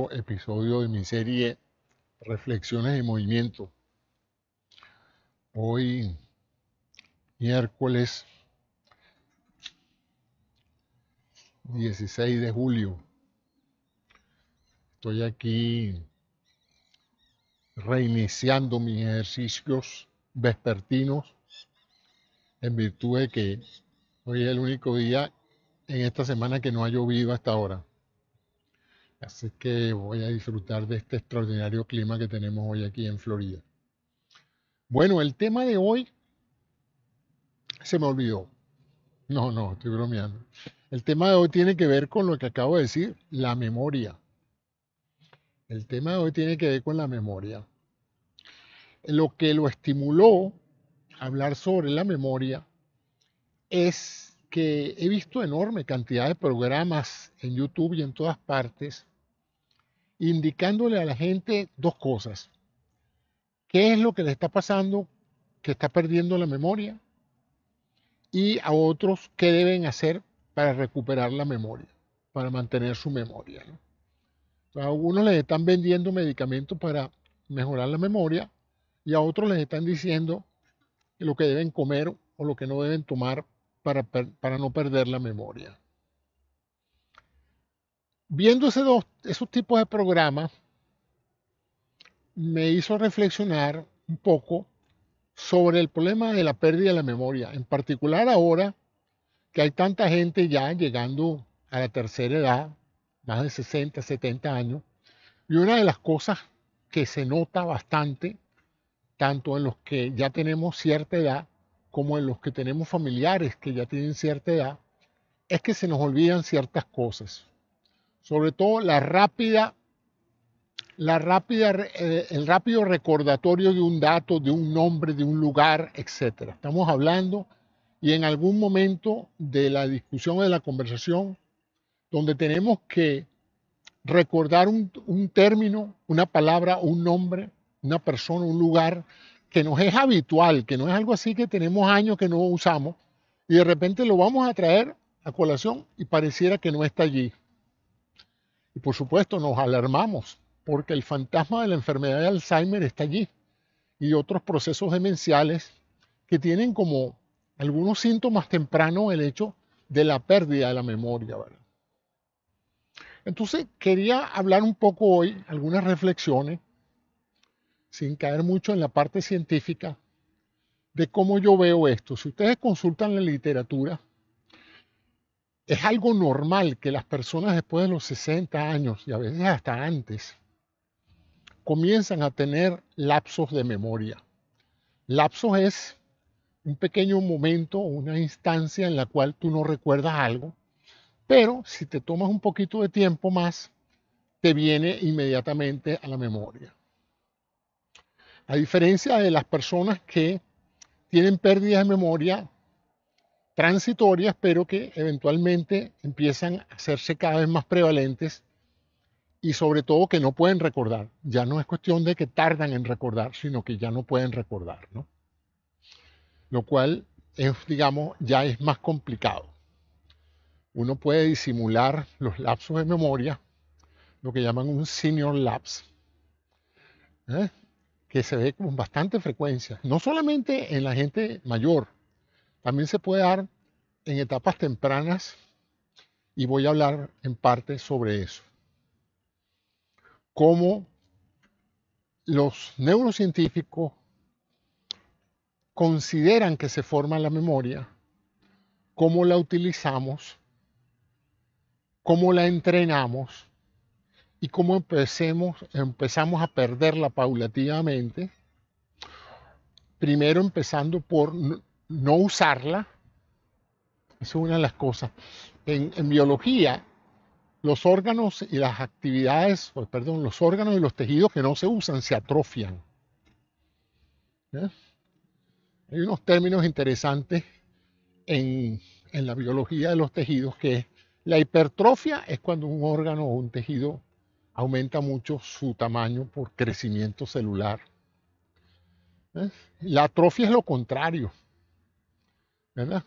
Episodio de mi serie Reflexiones en Movimiento. Hoy, miércoles 16 de julio, estoy aquí reiniciando mis ejercicios vespertinos en virtud de que hoy es el único día en esta semana que no ha llovido hasta ahora. Así que voy a disfrutar de este extraordinario clima que tenemos hoy aquí en Florida. Bueno, el tema de hoy se me olvidó. No, estoy bromeando. El tema de hoy tiene que ver con lo que acabo de decir, la memoria. El tema de hoy tiene que ver con la memoria. Lo que lo estimuló a hablar sobre la memoria es que he visto enorme cantidad de programas en YouTube y en todas partes indicándole a la gente dos cosas. ¿Qué es lo que le está pasando que está perdiendo la memoria? Y a otros qué deben hacer para recuperar la memoria, para mantener su memoria, ¿no? A algunos les están vendiendo medicamentos para mejorar la memoria y a otros les están diciendo lo que deben comer o lo que no deben tomar para no perder la memoria. Viendo esos tipos de programas, me hizo reflexionar un poco sobre el problema de la pérdida de la memoria, en particular ahora que hay tanta gente ya llegando a la tercera edad, más de 60, 70 años, y una de las cosas que se nota bastante, tanto en los que ya tenemos cierta edad como en los que tenemos familiares que ya tienen cierta edad, es que se nos olvidan ciertas cosas. Sobre todo el rápido recordatorio de un dato, de un nombre, de un lugar, etc. Estamos hablando y en algún momento de la discusión o de la conversación donde tenemos que recordar un término, una palabra, un nombre, una persona, un lugar que nos es habitual, que no es algo así que tenemos años que no usamos y de repente lo vamos a traer a colación y pareciera que no está allí. Y por supuesto nos alarmamos porque el fantasma de la enfermedad de Alzheimer está allí y otros procesos demenciales que tienen como algunos síntomas tempranos el hecho de la pérdida de la memoria, ¿verdad? Entonces quería hablar un poco hoy, algunas reflexiones, sin caer mucho en la parte científica, de cómo yo veo esto. Si ustedes consultan la literatura, es algo normal que las personas después de los 60 años y a veces hasta antes comienzan a tener lapsos de memoria. Lapsos es un pequeño momento, una instancia en la cual tú no recuerdas algo, pero si te tomas un poquito de tiempo más, te viene inmediatamente a la memoria. A diferencia de las personas que tienen pérdidas de memoria transitorias, pero que eventualmente empiezan a hacerse cada vez más prevalentes y sobre todo que no pueden recordar. Ya no es cuestión de que tardan en recordar, sino que ya no pueden recordar, ¿no? Lo cual es, digamos, ya es más complicado. Uno puede disimular los lapsos de memoria, lo que llaman un senior lapse, ¿eh? Que se ve con bastante frecuencia, no solamente en la gente mayor, también se puede dar en etapas tempranas y voy a hablar en parte sobre eso. Cómo los neurocientíficos consideran que se forma la memoria, cómo la utilizamos, cómo la entrenamos y cómo empezamos a perderla paulatinamente, primero empezando por no usarla. Eso es una de las cosas. En biología, los órganos y las actividades, perdón, los órganos y los tejidos que no se usan se atrofian. ¿Eh? Hay unos términos interesantes en la biología de los tejidos que la hipertrofia es cuando un órgano o un tejido aumenta mucho su tamaño por crecimiento celular. ¿Eh? La atrofia es lo contrario, ¿verdad?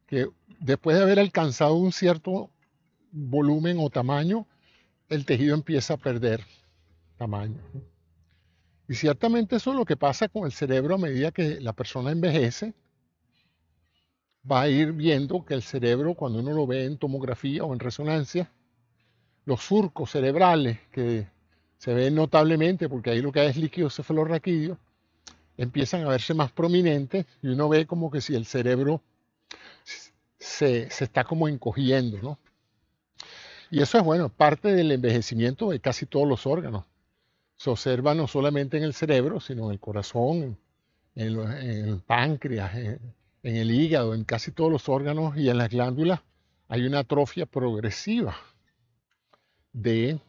Que después de haber alcanzado un cierto volumen o tamaño, el tejido empieza a perder tamaño. Y ciertamente eso es lo que pasa con el cerebro a medida que la persona envejece. Va a ir viendo que el cerebro, cuando uno lo ve en tomografía o en resonancia, los surcos cerebrales que se ven notablemente, porque ahí lo que hay es líquido cefalorraquídeo, empiezan a verse más prominentes y uno ve como que si el cerebro se está como encogiendo, ¿no? Y eso es bueno, parte del envejecimiento de casi todos los órganos. Se observa no solamente en el cerebro, sino en el corazón, en el páncreas, en el hígado, en casi todos los órganos y en las glándulas hay una atrofia progresiva de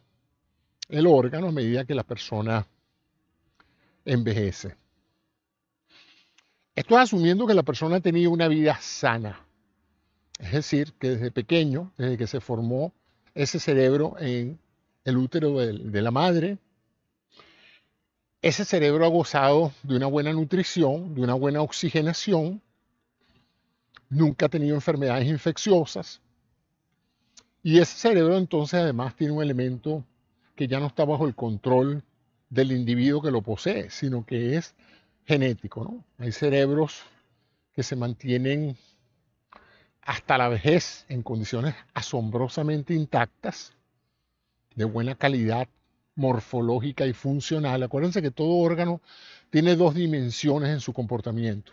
el órgano a medida que la persona envejece. Esto es asumiendo que la persona ha tenido una vida sana. Es decir, que desde pequeño, desde que se formó ese cerebro en el útero de la madre, ese cerebro ha gozado de una buena nutrición, de una buena oxigenación, nunca ha tenido enfermedades infecciosas, y ese cerebro entonces además tiene un elemento que ya no está bajo el control del individuo que lo posee, sino que es genético, ¿no? Hay cerebros que se mantienen hasta la vejez en condiciones asombrosamente intactas, de buena calidad morfológica y funcional. Acuérdense que todo órgano tiene dos dimensiones en su comportamiento.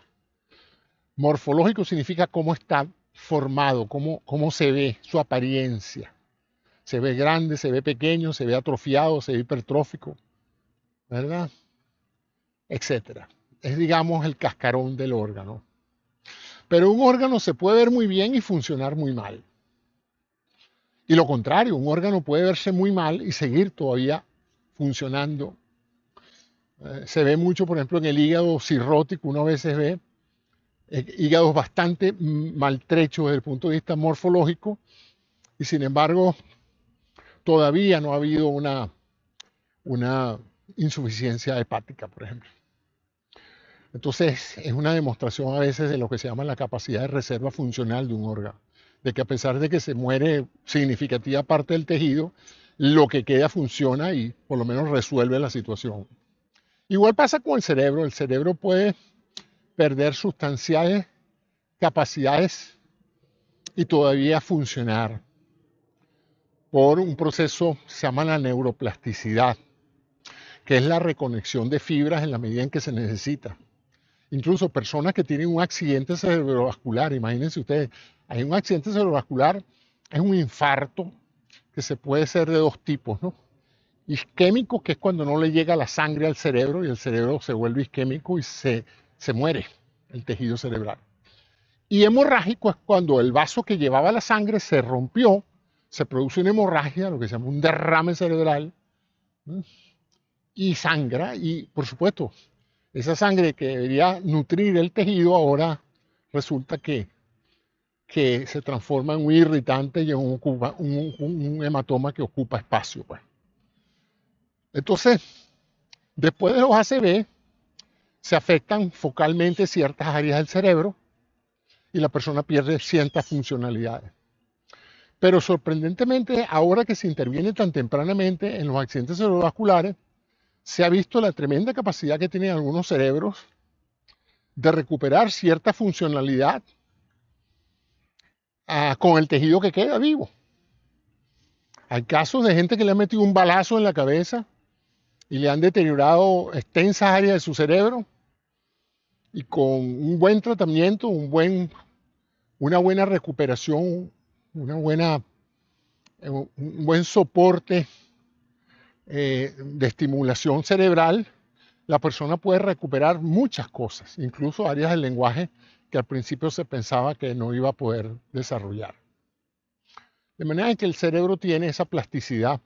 Morfológico significa cómo está formado, cómo se ve su apariencia. Se ve grande, se ve pequeño, se ve atrofiado, se ve hipertrófico, ¿verdad? Etcétera. Es, digamos, el cascarón del órgano. Pero un órgano se puede ver muy bien y funcionar muy mal. Y lo contrario, un órgano puede verse muy mal y seguir todavía funcionando. Se ve mucho, por ejemplo, en el hígado cirrótico, uno a veces ve hígados bastante maltrechos desde el punto de vista morfológico, y sin embargo, todavía no ha habido una insuficiencia hepática, por ejemplo. Entonces, es una demostración a veces de lo que se llama la capacidad de reserva funcional de un órgano, de que a pesar de que se muere significativa parte del tejido, lo que queda funciona y por lo menos resuelve la situación. Igual pasa con el cerebro puede perder sustanciales capacidades y todavía funcionar por un proceso que se llama la neuroplasticidad, que es la reconexión de fibras en la medida en que se necesita. Incluso personas que tienen un accidente cerebrovascular, imagínense ustedes, hay un accidente cerebrovascular, es un infarto que se puede ser de dos tipos, ¿no? Isquémico, que es cuando no le llega la sangre al cerebro y el cerebro se vuelve isquémico y se muere el tejido cerebral. Y hemorrágico es cuando el vaso que llevaba la sangre se rompió, se produce una hemorragia, lo que se llama un derrame cerebral, ¿no? Y sangra, y por supuesto, esa sangre que debería nutrir el tejido ahora resulta que se transforma en un irritante y en un hematoma que ocupa espacio, pues. Entonces, después de los ACV, se afectan focalmente ciertas áreas del cerebro y la persona pierde ciertas funcionalidades. Pero sorprendentemente, ahora que se interviene tan tempranamente en los accidentes cerebrovasculares, se ha visto la tremenda capacidad que tienen algunos cerebros de recuperar cierta funcionalidad con el tejido que queda vivo. Hay casos de gente que le ha metido un balazo en la cabeza y le han deteriorado extensas áreas de su cerebro, y con un buen tratamiento, una buena recuperación, un buen soporte de estimulación cerebral, la persona puede recuperar muchas cosas, incluso áreas del lenguaje que al principio se pensaba que no iba a poder desarrollar. De manera que el cerebro tiene esa plasticidad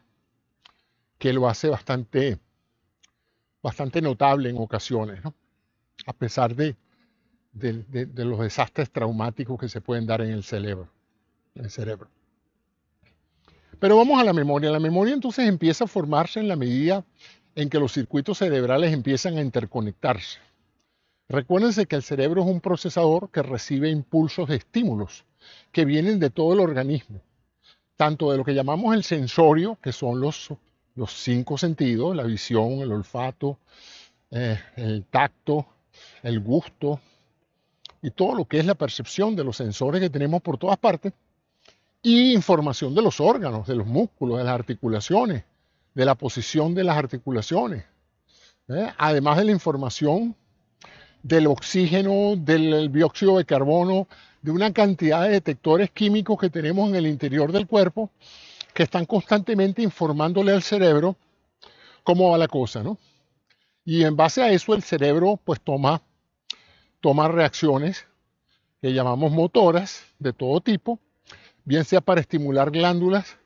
que lo hace bastante notable en ocasiones, ¿no? A pesar de los desastres traumáticos que se pueden dar en el cerebro. Pero vamos a la memoria. La memoria entonces empieza a formarse en la medida en que los circuitos cerebrales empiezan a interconectarse. Recuérdense que el cerebro es un procesador que recibe impulsos de estímulos que vienen de todo el organismo, tanto de lo que llamamos el sensorio, que son los cinco sentidos, la visión, el olfato, el tacto, el gusto y todo lo que es la percepción de los sensores que tenemos por todas partes, y información de los órganos, de los músculos, de las articulaciones, de la posición de las articulaciones, además de la información del oxígeno, del dióxido de carbono, de una cantidad de detectores químicos que tenemos en el interior del cuerpo que están constantemente informándole al cerebro cómo va la cosa, ¿no? Y en base a eso el cerebro pues toma reacciones que llamamos motoras de todo tipo, bien sea para estimular glándulas,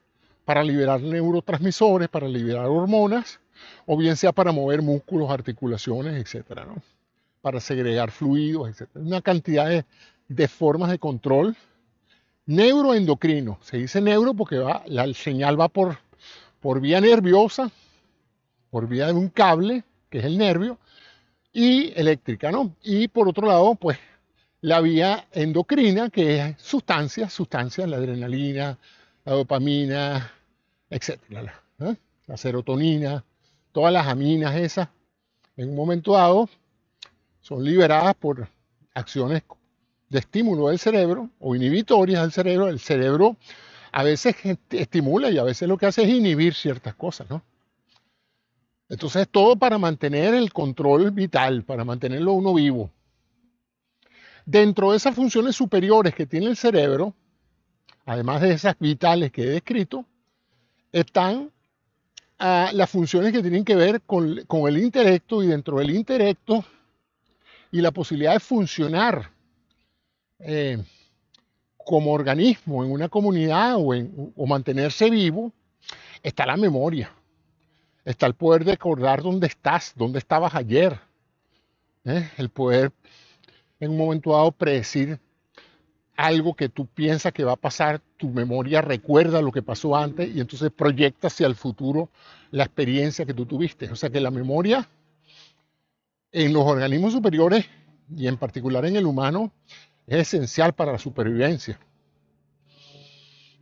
para liberar neurotransmisores, para liberar hormonas, o bien sea para mover músculos, articulaciones, etcétera, ¿no? Para segregar fluidos, etcétera. Una cantidad de formas de control neuroendocrino. Se dice neuro porque la señal va por vía nerviosa, por vía de un cable, que es el nervio, y eléctrica, ¿no? Y por otro lado, pues la vía endocrina, que es sustancias, la adrenalina, la dopamina, etcétera, ¿eh? La serotonina, todas las aminas esas, en un momento dado, son liberadas por acciones de estímulo del cerebro o inhibitorias del cerebro. El cerebro a veces estimula y a veces lo que hace es inhibir ciertas cosas, ¿no? Entonces todo para mantener el control vital, para mantenerlo uno vivo. Dentro de esas funciones superiores que tiene el cerebro, además de esas vitales que he descrito, están las funciones que tienen que ver con el intelecto, y dentro del intelecto y la posibilidad de funcionar como organismo en una comunidad o mantenerse vivo, está la memoria. Está el poder de recordar dónde estás, dónde estabas ayer. El poder en un momento dado predecir algo que tú piensas que va a pasar, tu memoria recuerda lo que pasó antes y entonces proyecta hacia el futuro la experiencia que tú tuviste. O sea que la memoria en los organismos superiores y en particular en el humano es esencial para la supervivencia.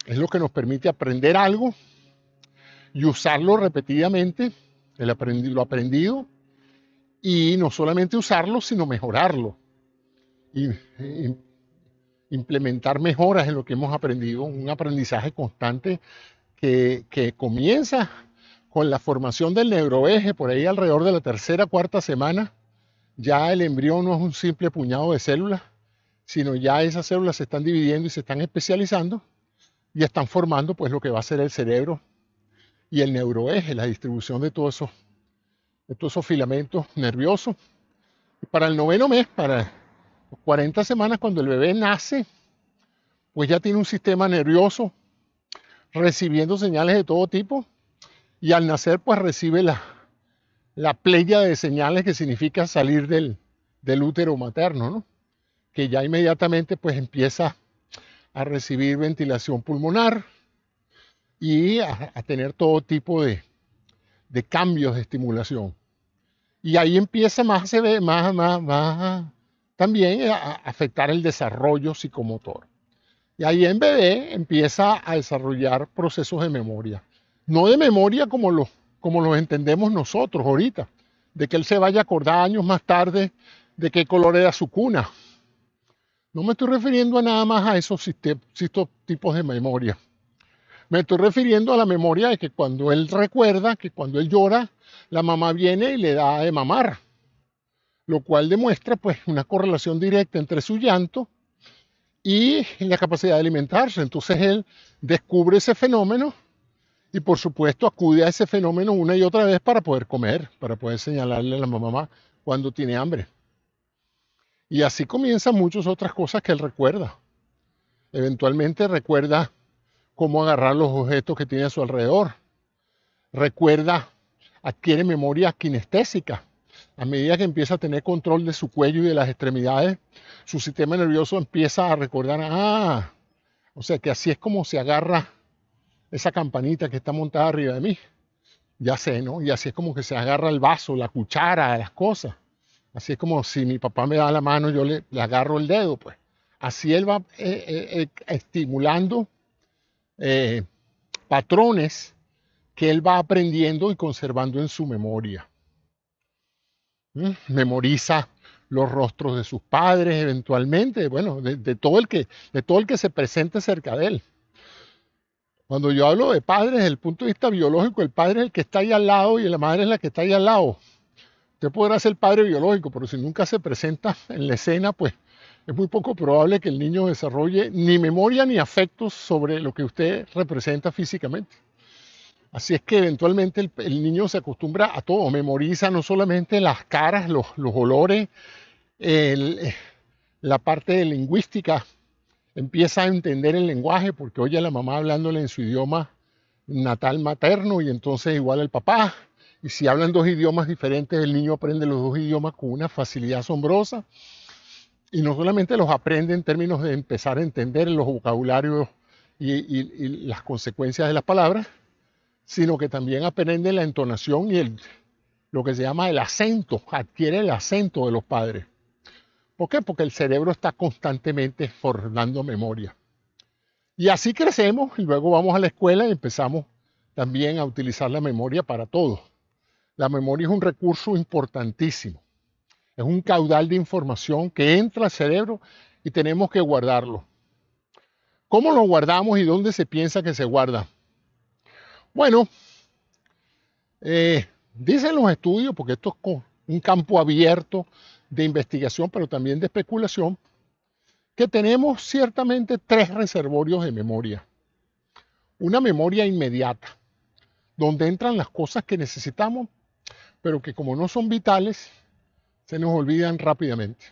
Es lo que nos permite aprender algo y usarlo repetidamente, lo aprendido, y no solamente usarlo, sino mejorarlo. Y implementar mejoras en lo que hemos aprendido, un aprendizaje constante que comienza con la formación del neuroeje, por ahí alrededor de la tercera, cuarta semana. Ya el embrión no es un simple puñado de células, sino ya esas células se están dividiendo y se están especializando y están formando pues lo que va a ser el cerebro y el neuroeje, la distribución de todos esos filamentos nerviosos. Y para el noveno mes, para 40 semanas, cuando el bebé nace, pues ya tiene un sistema nervioso recibiendo señales de todo tipo, y al nacer pues recibe la pléyade de señales que significa salir del útero materno, ¿no? Que ya inmediatamente pues empieza a recibir ventilación pulmonar y a tener todo tipo de cambios de estimulación. Y ahí empieza más también a afectar el desarrollo psicomotor. Y ahí en bebé empieza a desarrollar procesos de memoria. No de memoria como los entendemos nosotros ahorita, de que él se vaya a acordar años más tarde de qué color era su cuna. No me estoy refiriendo a nada más a esos tipos de memoria. Me estoy refiriendo a la memoria de que cuando él recuerda, que cuando él llora, la mamá viene y le da de mamar, lo cual demuestra pues una correlación directa entre su llanto y la capacidad de alimentarse. Entonces él descubre ese fenómeno y por supuesto acude a ese fenómeno una y otra vez para poder comer, para poder señalarle a la mamá cuando tiene hambre. Y así comienzan muchas otras cosas que él recuerda. Eventualmente recuerda cómo agarrar los objetos que tiene a su alrededor. Recuerda, adquiere memoria kinestésica. A medida que empieza a tener control de su cuello y de las extremidades, su sistema nervioso empieza a recordar, o sea que así es como se agarra esa campanita que está montada arriba de mí. Ya sé, ¿no? Y así es como que se agarra el vaso, la cuchara, las cosas. Así es como si mi papá me da la mano, yo le agarro el dedo, pues. Así él va estimulando patrones que él va aprendiendo y conservando en su memoria. Memoriza los rostros de sus padres eventualmente, bueno, de todo el que se presente cerca de él. Cuando yo hablo de padres, desde el punto de vista biológico, el padre es el que está ahí al lado y la madre es la que está ahí al lado. Usted podrá ser padre biológico, pero si nunca se presenta en la escena, pues es muy poco probable que el niño desarrolle ni memoria ni afectos sobre lo que usted representa físicamente. Así es que eventualmente el niño se acostumbra a todo, memoriza no solamente las caras, los olores, la parte lingüística, empieza a entender el lenguaje porque oye a la mamá hablándole en su idioma natal materno y entonces igual al papá. Y si hablan dos idiomas diferentes, el niño aprende los dos idiomas con una facilidad asombrosa. Y no solamente los aprende en términos de empezar a entender los vocabularios y las consecuencias de las palabras, sino que también aprende la entonación y lo que se llama el acento, adquiere el acento de los padres. ¿Por qué? Porque el cerebro está constantemente formando memoria. Y así crecemos y luego vamos a la escuela y empezamos también a utilizar la memoria para todo. La memoria es un recurso importantísimo. Es un caudal de información que entra al cerebro y tenemos que guardarlo. ¿Cómo lo guardamos y dónde se piensa que se guarda? Bueno, dicen los estudios, porque esto es un campo abierto de investigación, pero también de especulación, que tenemos ciertamente tres reservorios de memoria. Una memoria inmediata, donde entran las cosas que necesitamos, pero que como no son vitales, se nos olvidan rápidamente.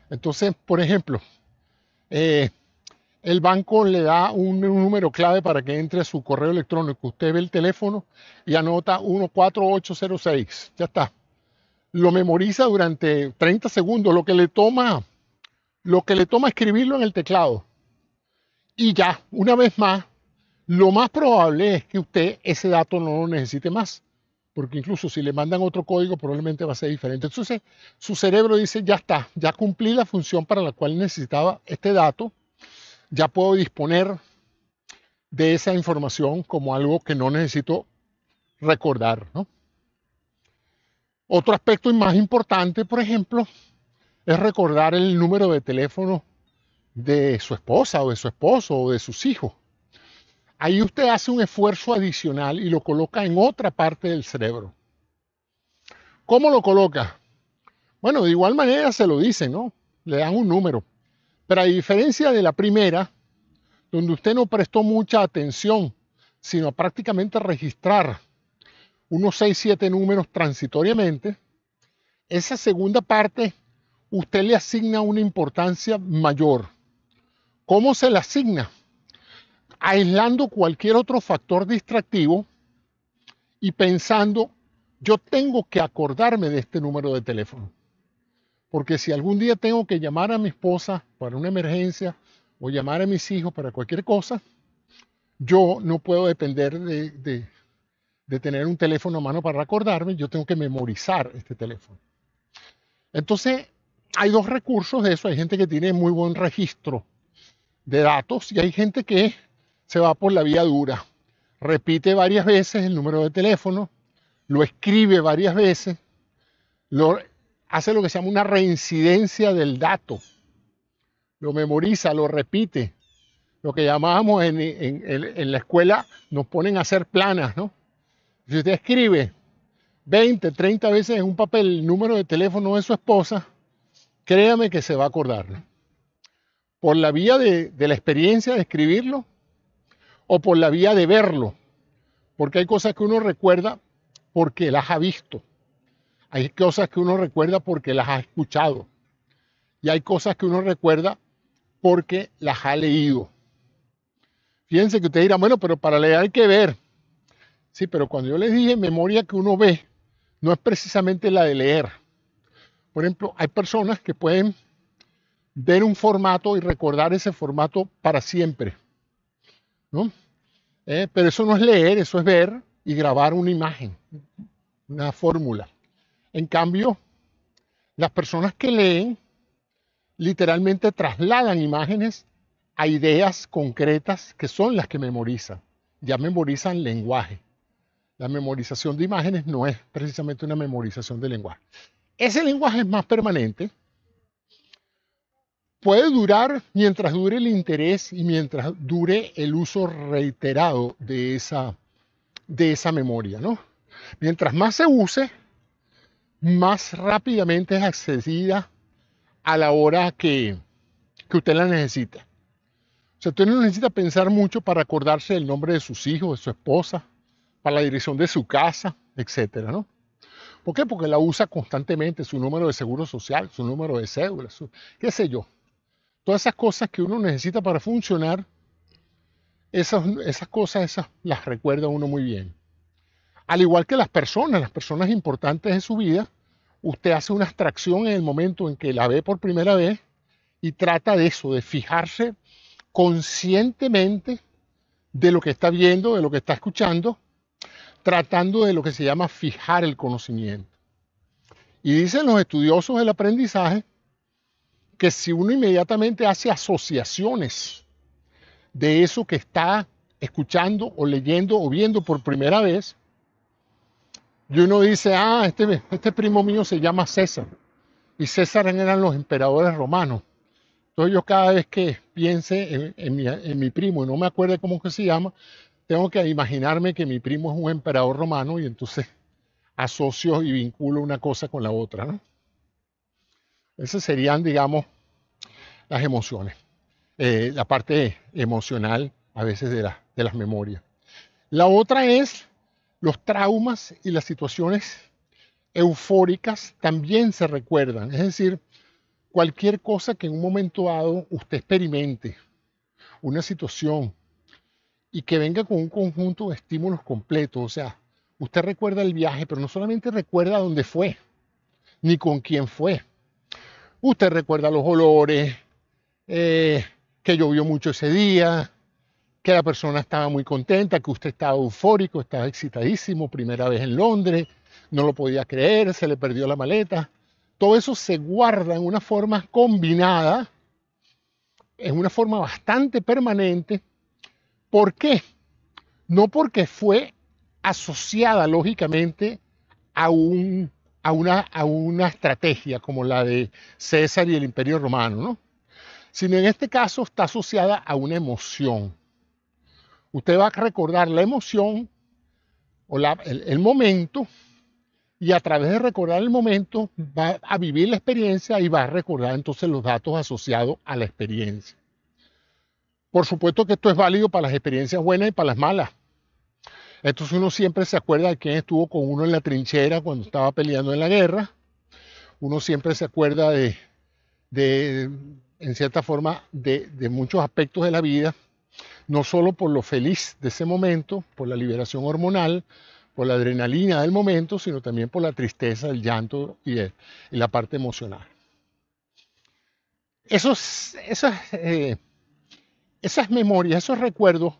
Entonces, por ejemplo, el banco le da un número clave para que entre a su correo electrónico. Usted ve el teléfono y anota 14806. Ya está. Lo memoriza durante 30 segundos, lo que le toma escribirlo en el teclado. Y ya, una vez más, lo más probable es que usted ese dato no lo necesite más. Porque incluso si le mandan otro código, probablemente va a ser diferente. Entonces, su cerebro dice, ya está, ya cumplí la función para la cual necesitaba este dato, ya puedo disponer de esa información como algo que no necesito recordar, ¿no? Otro aspecto más importante, por ejemplo, es recordar el número de teléfono de su esposa o de su esposo o de sus hijos. Ahí usted hace un esfuerzo adicional y lo coloca en otra parte del cerebro. ¿Cómo lo coloca? Bueno, de igual manera se lo dicen, ¿no? Le dan un número. Pero a diferencia de la primera, donde usted no prestó mucha atención, sino a prácticamente registrar unos 6, 7 números transitoriamente, esa segunda parte usted le asigna una importancia mayor. ¿Cómo se la asigna? Aislando cualquier otro factor distractivo y pensando, yo tengo que acordarme de este número de teléfono. Porque si algún día tengo que llamar a mi esposa para una emergencia o llamar a mis hijos para cualquier cosa, yo no puedo depender de tener un teléfono a mano para acordarme, yo tengo que memorizar este teléfono. Entonces, hay dos recursos de eso. Hay gente que tiene muy buen registro de datos y hay gente que se va por la vía dura. Repite varias veces el número de teléfono, lo escribe varias veces, hace lo que se llama una reincidencia del dato, lo memoriza, lo repite. Lo que llamábamos en la escuela, nos ponen a hacer planas, ¿no? Si usted escribe 20, 30 veces en un papel el número de teléfono de su esposa, créame que se va a acordar, ¿no? Por la vía de la experiencia de escribirlo o por la vía de verlo, porque hay cosas que uno recuerda porque las ha visto, hay cosas que uno recuerda porque las ha escuchado y hay cosas que uno recuerda porque las ha leído. Fíjense que usted dirá, bueno, pero para leer hay que ver. Sí, pero cuando yo les dije memoria que uno ve, no es precisamente la de leer. Por ejemplo, hay personas que pueden ver un formato y recordar ese formato para siempre, ¿no? Pero eso no es leer, eso es ver y grabar una imagen, una fórmula. En cambio, las personas que leen literalmente trasladan imágenes a ideas concretas que son las que memorizan. ya memorizan lenguaje. La memorización de imágenes no es precisamente una memorización de lenguaje. Ese lenguaje es más permanente, puede durar mientras dure el interés y mientras dure el uso reiterado de esa memoria, ¿no? Mientras más se use, más rápidamente es accedida a la hora que usted la necesita. O sea, usted no necesita pensar mucho para acordarse del nombre de sus hijos, de su esposa, para la dirección de su casa, etcétera, ¿no? ¿Por qué? Porque la usa constantemente, su número de seguro social, su número de cédula, qué sé yo. Todas esas cosas que uno necesita para funcionar, esas cosas las recuerda uno muy bien. Al igual que las personas importantes de su vida, usted hace una abstracción en el momento en que la ve por primera vez y trata de eso, de fijarse conscientemente de lo que está viendo, de lo que está escuchando, tratando de lo que se llama fijar el conocimiento. Y dicen los estudiosos del aprendizaje que si uno inmediatamente hace asociaciones de eso que está escuchando o leyendo o viendo por primera vez, y uno dice, este primo mío se llama César, y César eran los emperadores romanos. Entonces yo cada vez que piense en mi primo y no me acuerde cómo que se llama, tengo que imaginarme que mi primo es un emperador romano y entonces asocio y vinculo una cosa con la otra, ¿no? Esas serían, digamos, las emociones, la parte emocional a veces de las memorias. La otra es los traumas y las situaciones eufóricas también se recuerdan. Es decir, cualquier cosa que en un momento dado usted experimente, una situación, y que venga con un conjunto de estímulos completos. O sea, usted recuerda el viaje, pero no solamente recuerda dónde fue, ni con quién fue. Usted recuerda los olores, que llovió mucho ese día, que la persona estaba muy contenta, que usted estaba eufórico, estaba excitadísimo, primera vez en Londres, no lo podía creer, se le perdió la maleta. Todo eso se guarda en una forma combinada, en una forma bastante permanente. ¿Por qué? No porque fue asociada lógicamente a, a una estrategia como la de César y el Imperio Romano, ¿no? Sino en este caso está asociada a una emoción. Usted va a recordar la emoción o el momento, y a través de recordar el momento va a vivir la experiencia y va a recordar entonces los datos asociados a la experiencia. Por supuesto que esto es válido para las experiencias buenas y para las malas. Entonces uno siempre se acuerda de quién estuvo con uno en la trinchera cuando estaba peleando en la guerra. Uno siempre se acuerda en cierta forma, de muchos aspectos de la vida, no solo por lo feliz de ese momento, por la liberación hormonal, por la adrenalina del momento, sino también por la tristeza, el llanto y la parte emocional. Esas memorias, esos recuerdos,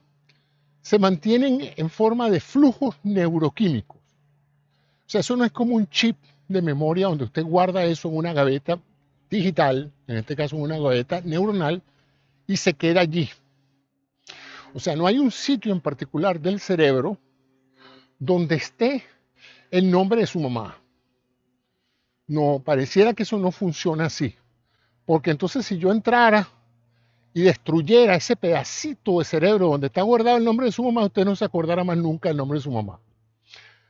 se mantienen en forma de flujos neuroquímicos. O sea, eso no es como un chip de memoria donde usted guarda eso en una gaveta digital, en este caso en una gaveta neuronal, y se queda allí. O sea, no hay un sitio en particular del cerebro donde esté el nombre de su mamá. No, pareciera que eso no funciona así. Porque entonces si yo entrara y destruyera ese pedacito de cerebro donde está guardado el nombre de su mamá, usted no se acordara más nunca el nombre de su mamá.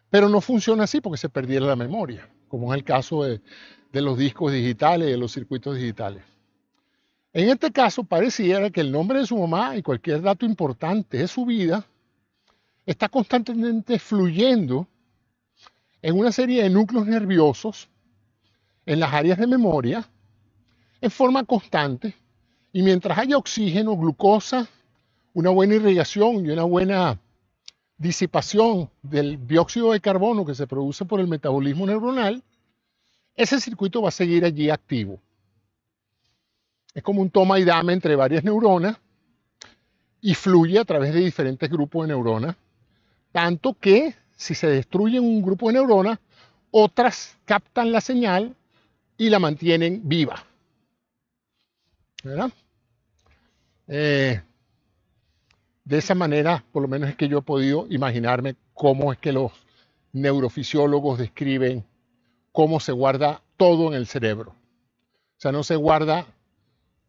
Pero no funciona así porque se perdiera la memoria, como es el caso de los discos digitales y de los circuitos digitales. En este caso, pareciera que el nombre de su mamá y cualquier dato importante de su vida está constantemente fluyendo en una serie de núcleos nerviosos en las áreas de memoria en forma constante, y mientras haya oxígeno, glucosa, una buena irrigación y una buena disipación del dióxido de carbono que se produce por el metabolismo neuronal, ese circuito va a seguir allí activo. Es como un toma y dame entre varias neuronas y fluye a través de diferentes grupos de neuronas, tanto que si se destruye un grupo de neuronas, otras captan la señal y la mantienen viva. ¿Verdad? De esa manera, por lo menos es que yo he podido imaginarme cómo es que los neurofisiólogos describen cómo se guarda todo en el cerebro. O sea, no se guarda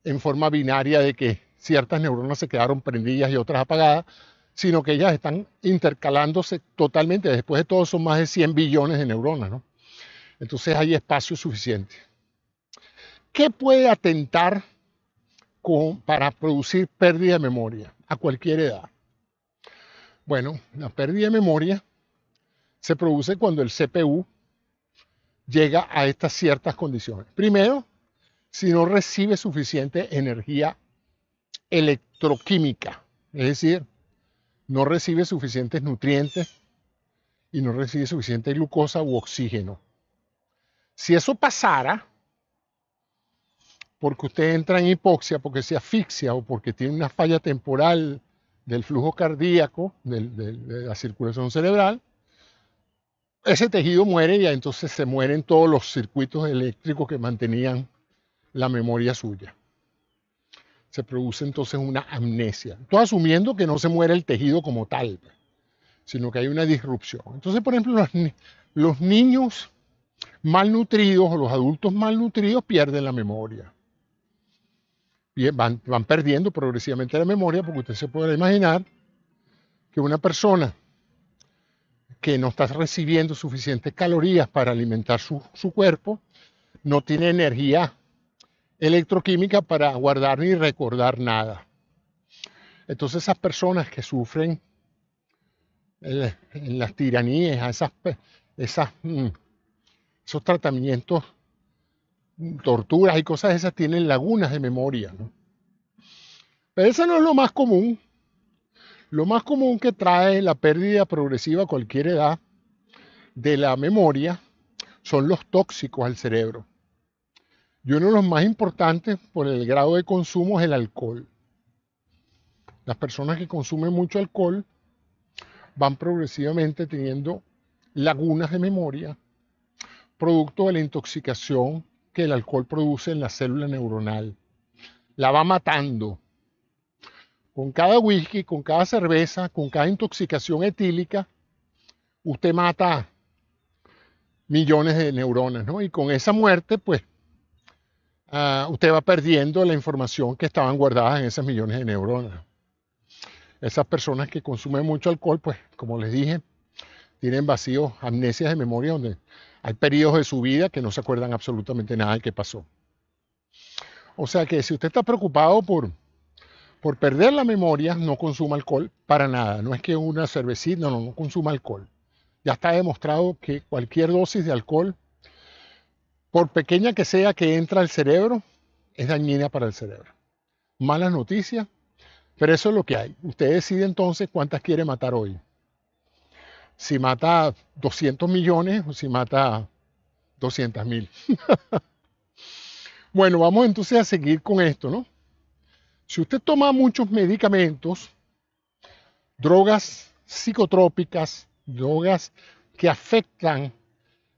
en forma binaria de que ciertas neuronas se quedaron prendidas y otras apagadas, sino que ellas están intercalándose totalmente. Después de todo son más de 100 billones de neuronas, ¿no? Entonces hay espacio suficiente. ¿Qué puede atentar para producir pérdida de memoria a cualquier edad? Bueno, la pérdida de memoria se produce cuando el CPU llega a estas ciertas condiciones. Primero, si no recibe suficiente energía electroquímica, es decir, no recibe suficientes nutrientes y no recibe suficiente glucosa u oxígeno. Si eso pasara, porque usted entra en hipoxia, porque se asfixia o porque tiene una falla temporal del flujo cardíaco, de la circulación cerebral, ese tejido muere y entonces se mueren todos los circuitos eléctricos que mantenían la memoria suya. Se produce entonces una amnesia. Estoy asumiendo que no se muere el tejido como tal, sino que hay una disrupción. Entonces, por ejemplo, los niños malnutridos o los adultos malnutridos pierden la memoria. Y van perdiendo progresivamente la memoria, porque usted se puede imaginar que una persona que no está recibiendo suficientes calorías para alimentar su cuerpo, no tiene energía electroquímica para guardar ni recordar nada. Entonces esas personas que sufren en las tiranías, esos tratamientos, torturas y cosas esas, tienen lagunas de memoria, ¿no? Pero eso no es lo más común. Lo más común que trae la pérdida progresiva a cualquier edad de la memoria son los tóxicos al cerebro. Y uno de los más importantes por el grado de consumo es el alcohol. Las personas que consumen mucho alcohol van progresivamente teniendo lagunas de memoria, producto de la intoxicación que el alcohol produce en la célula neuronal. La va matando. Con cada whisky, con cada cerveza, con cada intoxicación etílica, usted mata millones de neuronas, ¿no? Y con esa muerte, pues, usted va perdiendo la información que estaban guardadas en esas millones de neuronas. Esas personas que consumen mucho alcohol, pues, como les dije, tienen vacíos, amnesias de memoria, donde hay periodos de su vida que no se acuerdan absolutamente nada de qué pasó. O sea que si usted está preocupado por perder la memoria, no consuma alcohol para nada. No es que una cervecita, no consuma alcohol. Ya está demostrado que cualquier dosis de alcohol, por pequeña que sea que entra al cerebro, es dañina para el cerebro. Malas noticias, pero eso es lo que hay. Usted decide entonces cuántas quiere matar hoy. Si mata 200 millones o si mata 200.000. Bueno, vamos entonces a seguir con esto, ¿no? Si usted toma muchos medicamentos, drogas psicotrópicas, drogas que afectan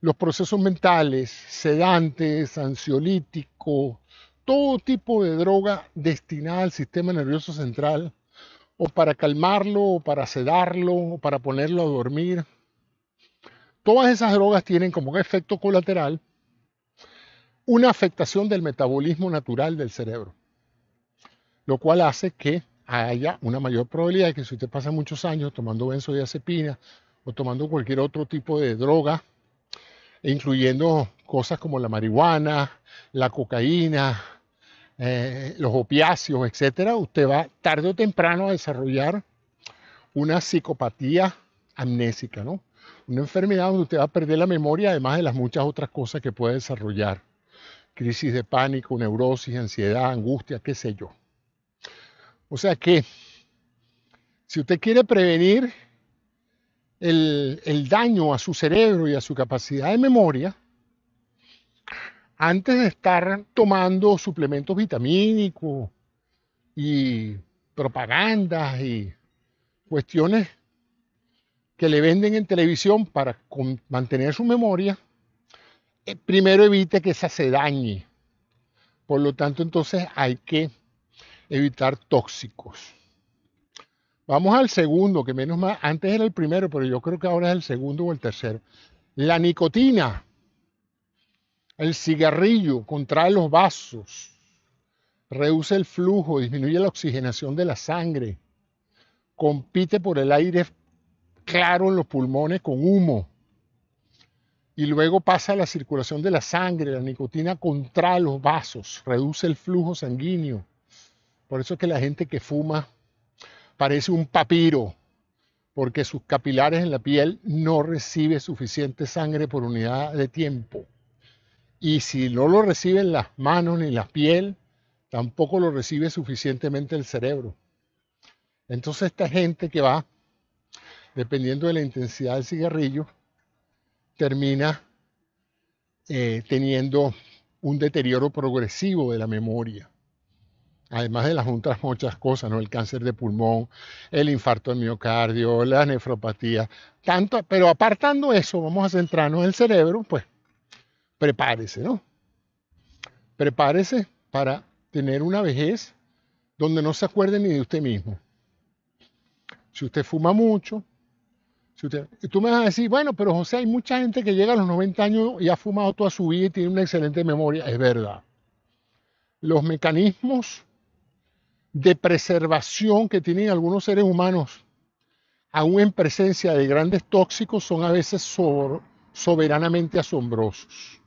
los procesos mentales, sedantes, ansiolíticos, todo tipo de droga destinada al sistema nervioso central, o para calmarlo, o para sedarlo, o para ponerlo a dormir. Todas esas drogas tienen como efecto colateral una afectación del metabolismo natural del cerebro, lo cual hace que haya una mayor probabilidad de que si usted pasa muchos años tomando benzodiazepina o tomando cualquier otro tipo de droga, incluyendo cosas como la marihuana, la cocaína, los opiáceos, etcétera, usted va tarde o temprano a desarrollar una psicopatía amnésica, ¿no? Una enfermedad donde usted va a perder la memoria, además de las muchas otras cosas que puede desarrollar. Crisis de pánico, neurosis, ansiedad, angustia, qué sé yo. O sea que, si usted quiere prevenir el daño a su cerebro y a su capacidad de memoria, antes de estar tomando suplementos vitamínicos y propagandas y cuestiones que le venden en televisión para mantener su memoria, primero evite que esa se dañe. Por lo tanto, entonces hay que evitar tóxicos. Vamos al segundo, que menos mal, antes era el primero, pero yo creo que ahora es el segundo o el tercero. La nicotina, el cigarrillo, contrae los vasos, reduce el flujo, disminuye la oxigenación de la sangre, compite por el aire claro en los pulmones con humo y luego pasa a la circulación de la sangre. La nicotina contrae los vasos, reduce el flujo sanguíneo. Por eso es que la gente que fuma parece un papiro, porque sus capilares en la piel no reciben suficiente sangre por unidad de tiempo. Y si no lo reciben las manos ni la piel, tampoco lo recibe suficientemente el cerebro. Entonces esta gente que va, dependiendo de la intensidad del cigarrillo, termina teniendo un deterioro progresivo de la memoria. Además de las otras muchas cosas, ¿no? El cáncer de pulmón, el infarto del miocardio, la nefropatía, tanto, pero apartando eso, vamos a centrarnos en el cerebro, pues prepárese, ¿no? Prepárese para tener una vejez donde no se acuerde ni de usted mismo. Si usted fuma mucho, y tú me vas a decir, bueno, pero José, hay mucha gente que llega a los 90 años y ha fumado toda su vida y tiene una excelente memoria. Es verdad. Los mecanismos de preservación que tienen algunos seres humanos, aún en presencia de grandes tóxicos, son a veces soberanamente asombrosos.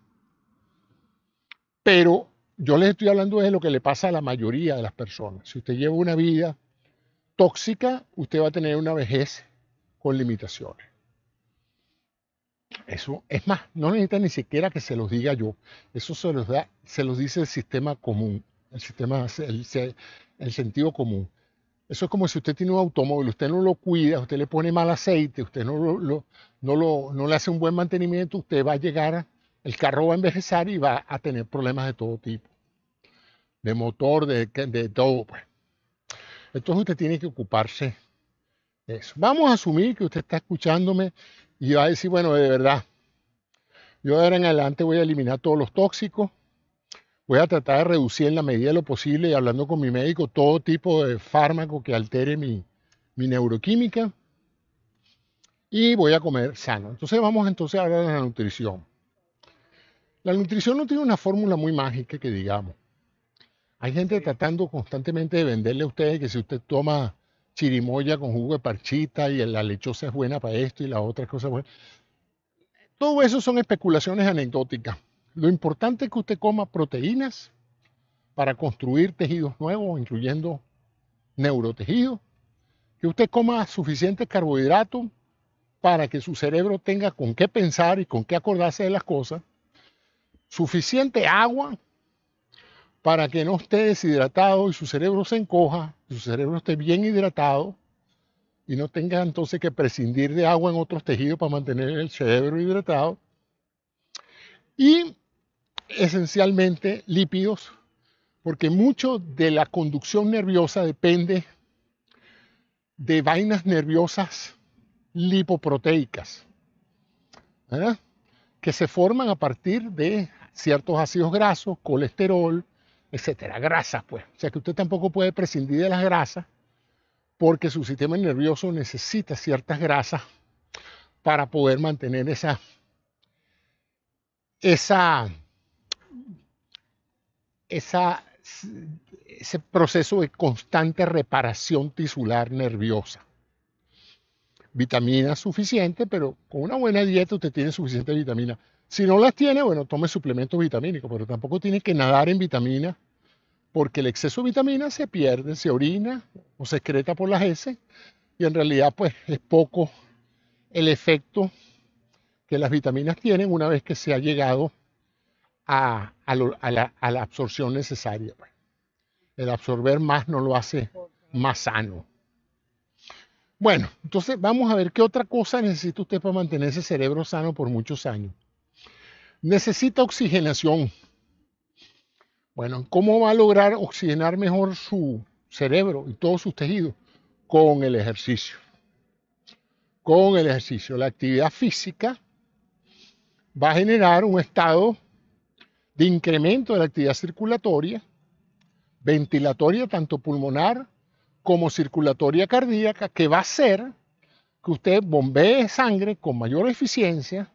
Pero yo les estoy hablando de lo que le pasa a la mayoría de las personas. Si usted lleva una vida tóxica, usted va a tener una vejez con limitaciones. Eso es más, no necesita ni siquiera que se los diga yo. Eso se los dice el sistema común, el sentido común. Eso es como si usted tiene un automóvil, usted no lo cuida, usted le pone mal aceite, usted no le hace un buen mantenimiento, usted va a llegar, el carro va a envejecer y va a tener problemas de todo tipo, de motor, de todo. Pues. Entonces usted tiene que ocuparse de eso. Vamos a asumir que usted está escuchándome y va a decir, bueno, de verdad, yo de ahora en adelante voy a eliminar todos los tóxicos, voy a tratar de reducir en la medida de lo posible y hablando con mi médico todo tipo de fármaco que altere mi neuroquímica y voy a comer sano. Entonces vamos entonces a hablar de la nutrición. La nutrición no tiene una fórmula muy mágica que digamos. Hay gente tratando constantemente de venderle a ustedes que si usted toma chirimoya con jugo de parchita y la lechosa es buena para esto y la otra cosa es buena. Todo eso son especulaciones anecdóticas. Lo importante es que usted coma proteínas para construir tejidos nuevos, incluyendo neurotejidos, que usted coma suficientes carbohidratos para que su cerebro tenga con qué pensar y con qué acordarse de las cosas, suficiente agua para que no esté deshidratado y su cerebro se encoja, su cerebro esté bien hidratado y no tenga entonces que prescindir de agua en otros tejidos para mantener el cerebro hidratado. Y esencialmente lípidos, porque mucho de la conducción nerviosa depende de vainas nerviosas lipoproteicas, ¿verdad? Que se forman a partir de ciertos ácidos grasos, colesterol, etcétera, grasas, pues. O sea que usted tampoco puede prescindir de las grasas porque su sistema nervioso necesita ciertas grasas para poder mantener ese proceso de constante reparación tisular nerviosa. Vitaminas suficientes, pero con una buena dieta usted tiene suficiente vitamina. Si no las tiene, bueno, tome suplementos vitamínicos, pero tampoco tiene que nadar en vitaminas, porque el exceso de vitaminas se pierde, se orina o se excreta por las heces, y en realidad pues es poco el efecto que las vitaminas tienen una vez que se ha llegado a la absorción necesaria. Pues. El absorber más no lo hace más sano. Bueno, entonces vamos a ver qué otra cosa necesita usted para mantener ese cerebro sano por muchos años. Necesita oxigenación. Bueno, ¿cómo va a lograr oxigenar mejor su cerebro y todos sus tejidos? Con el ejercicio. Con el ejercicio. La actividad física va a generar un estado de incremento de la actividad circulatoria, ventilatoria, tanto pulmonar como circulatoria cardíaca que va a hacer que usted bombee sangre con mayor eficiencia,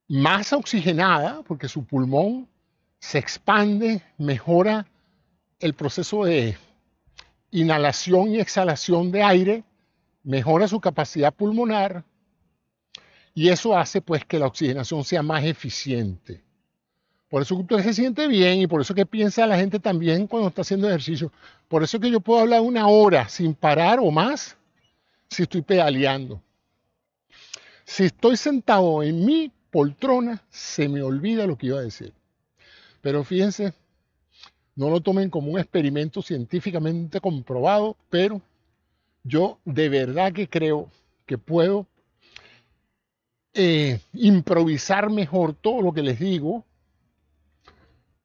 más oxigenada, porque su pulmón se expande, mejora el proceso de inhalación y exhalación de aire, mejora su capacidad pulmonar y eso hace pues que la oxigenación sea más eficiente. Por eso que usted se siente bien y por eso que piensa la gente también cuando está haciendo ejercicio. Por eso que yo puedo hablar 1 hora sin parar o más si estoy pedaleando. Si estoy sentado en mi poltrona, se me olvida lo que iba a decir. Pero fíjense, no lo tomen como un experimento científicamente comprobado, pero yo de verdad que creo que puedo improvisar mejor todo lo que les digo,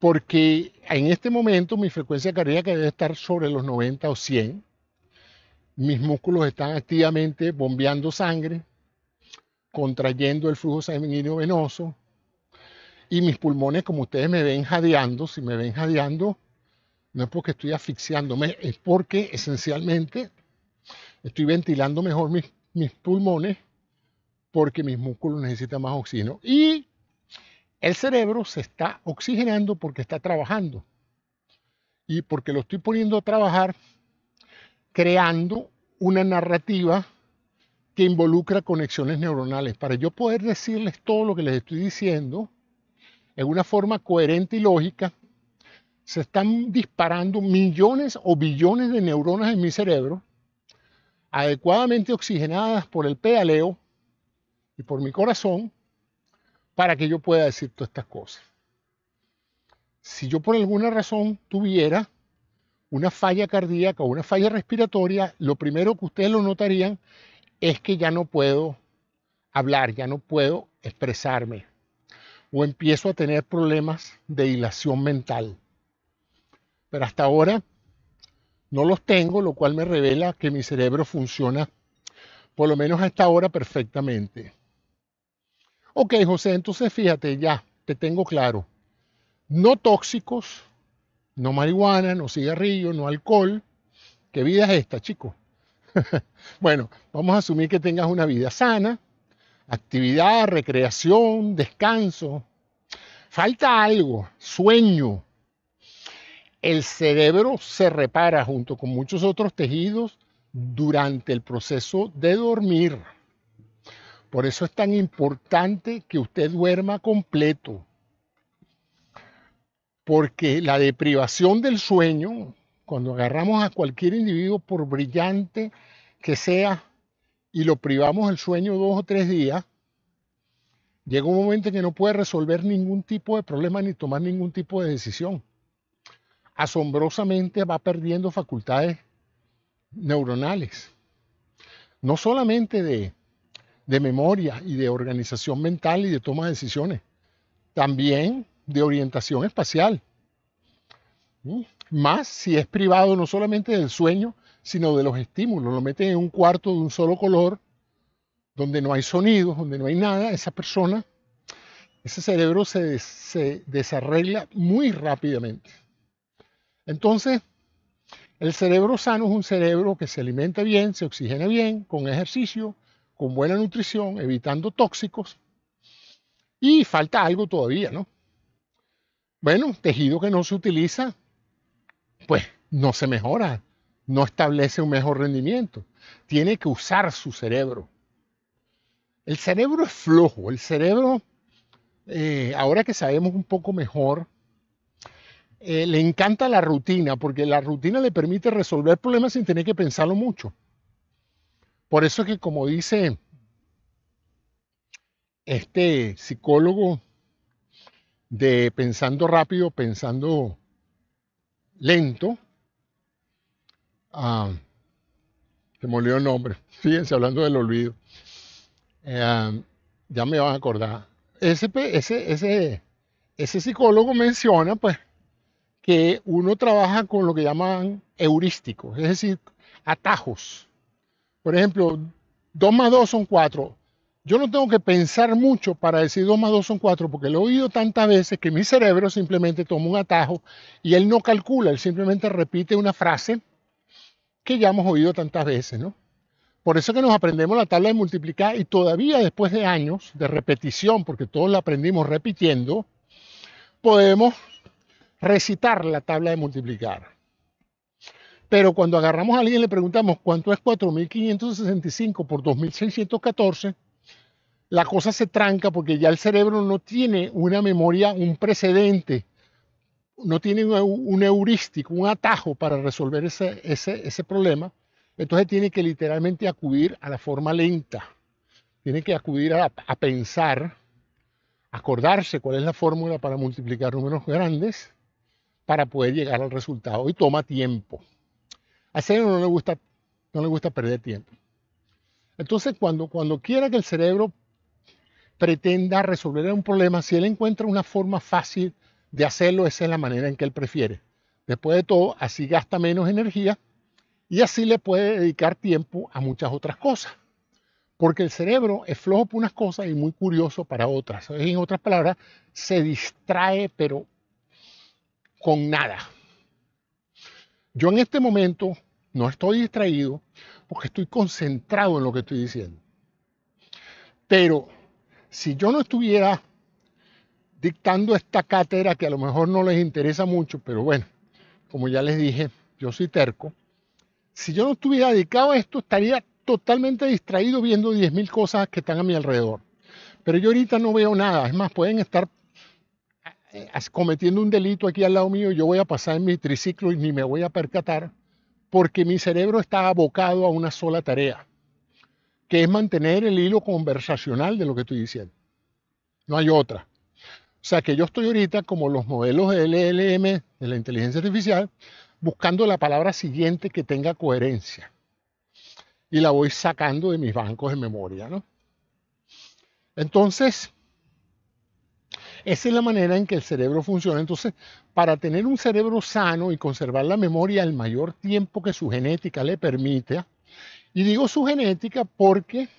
porque en este momento mi frecuencia cardíaca debe estar sobre los 90 o 100. Mis músculos están activamente bombeando sangre, contrayendo el flujo sanguíneo venoso, y mis pulmones, como ustedes me ven jadeando, si me ven jadeando, no es porque estoy asfixiándome, es porque esencialmente estoy ventilando mejor mis pulmones porque mis músculos necesitan más oxígeno. Y el cerebro se está oxigenando porque está trabajando. Y porque lo estoy poniendo a trabajar creando una narrativa que involucra conexiones neuronales. Para yo poder decirles todo lo que les estoy diciendo en una forma coherente y lógica, se están disparando millones o billones de neuronas en mi cerebro, adecuadamente oxigenadas por el pedaleo y por mi corazón, para que yo pueda decir todas estas cosas. Si yo por alguna razón tuviera una falla cardíaca o una falla respiratoria, lo primero que ustedes lo notarían es que ya no puedo hablar, ya no puedo expresarme, o empiezo a tener problemas de dilación mental. Pero hasta ahora no los tengo, lo cual me revela que mi cerebro funciona, por lo menos a esta hora, perfectamente. Ok, José, entonces fíjate, ya te tengo claro. No tóxicos, no marihuana, no cigarrillo, no alcohol. ¿Qué vida es esta, chico? Bueno, vamos a asumir que tengas una vida sana, actividad, recreación, descanso. Falta algo, sueño. El cerebro se repara junto con muchos otros tejidos durante el proceso de dormir. Por eso es tan importante que usted duerma completo. Porque la deprivación del sueño, cuando agarramos a cualquier individuo, por brillante que sea, y lo privamos del sueño 2 o 3 días, llega un momento en que no puede resolver ningún tipo de problema ni tomar ningún tipo de decisión. Asombrosamente va perdiendo facultades neuronales, no solamente de memoria y de organización mental y de toma de decisiones, también de orientación espacial. Más si es privado no solamente del sueño, sino de los estímulos. Lo meten en un cuarto de un solo color, donde no hay sonidos, donde no hay nada, esa persona, ese cerebro se desarregla muy rápidamente. Entonces, el cerebro sano es un cerebro que se alimenta bien, se oxigena bien, con ejercicio, con buena nutrición, evitando tóxicos. Y falta algo todavía, ¿no? Bueno, tejido que no se utiliza, pues no se mejora, no establece un mejor rendimiento. Tiene que usar su cerebro. El cerebro es flojo, el cerebro, ahora que sabemos un poco mejor, le encanta la rutina, porque la rutina le permite resolver problemas sin tener que pensarlo mucho. Por eso es que, como dice este psicólogo de Pensando Rápido, Pensando Lento, se me olvidó el nombre, fíjense, hablando del olvido, ya me van a acordar. Ese psicólogo menciona, pues, que uno trabaja con lo que llaman heurísticos, es decir, atajos. Por ejemplo, 2 más 2 son 4. Yo no tengo que pensar mucho para decir 2 más 2 son 4, porque lo he oído tantas veces que mi cerebro simplemente toma un atajo y él no calcula, él simplemente repite una frase que ya hemos oído tantas veces, ¿no? Por eso que nos aprendemos la tabla de multiplicar y todavía después de años de repetición, porque todos la aprendimos repitiendo, podemos recitar la tabla de multiplicar. Pero cuando agarramos a alguien y le preguntamos cuánto es 4.565 por 2.614, la cosa se tranca porque ya el cerebro no tiene una memoria, un precedente, no tiene un heurístico, un atajo para resolver ese problema. Entonces tiene que literalmente acudir a la forma lenta, tiene que acudir a pensar, acordarse cuál es la fórmula para multiplicar números grandes para poder llegar al resultado y toma tiempo. Al cerebro no le gusta perder tiempo. Entonces cuando quiera que el cerebro pretenda resolver un problema, si él encuentra una forma fácil de hacerlo, esa es la manera en que él prefiere. Después de todo, así gasta menos energía y así le puede dedicar tiempo a muchas otras cosas. Porque el cerebro es flojo para unas cosas y muy curioso para otras. En otras palabras, se distrae, pero con nada. Yo en este momento no estoy distraído porque estoy concentrado en lo que estoy diciendo. Pero si yo no estuviera dictando esta cátedra que a lo mejor no les interesa mucho, pero bueno, como ya les dije, yo soy terco. Si yo no estuviera dedicado a esto, estaría totalmente distraído viendo 10.000 cosas que están a mi alrededor. Pero yo ahorita no veo nada. Es más, pueden estar cometiendo un delito aquí al lado mío. Yo voy a pasar en mi triciclo y ni me voy a percatar porque mi cerebro está abocado a una sola tarea, que es mantener el hilo conversacional de lo que estoy diciendo. No hay otra. O sea que yo estoy ahorita como los modelos de LLM, de la inteligencia artificial, buscando la palabra siguiente que tenga coherencia. Y la voy sacando de mis bancos de memoria, ¿no? Entonces, esa es la manera en que el cerebro funciona. Entonces, para tener un cerebro sano y conservar la memoria el mayor tiempo que su genética le permite, y digo su genética porque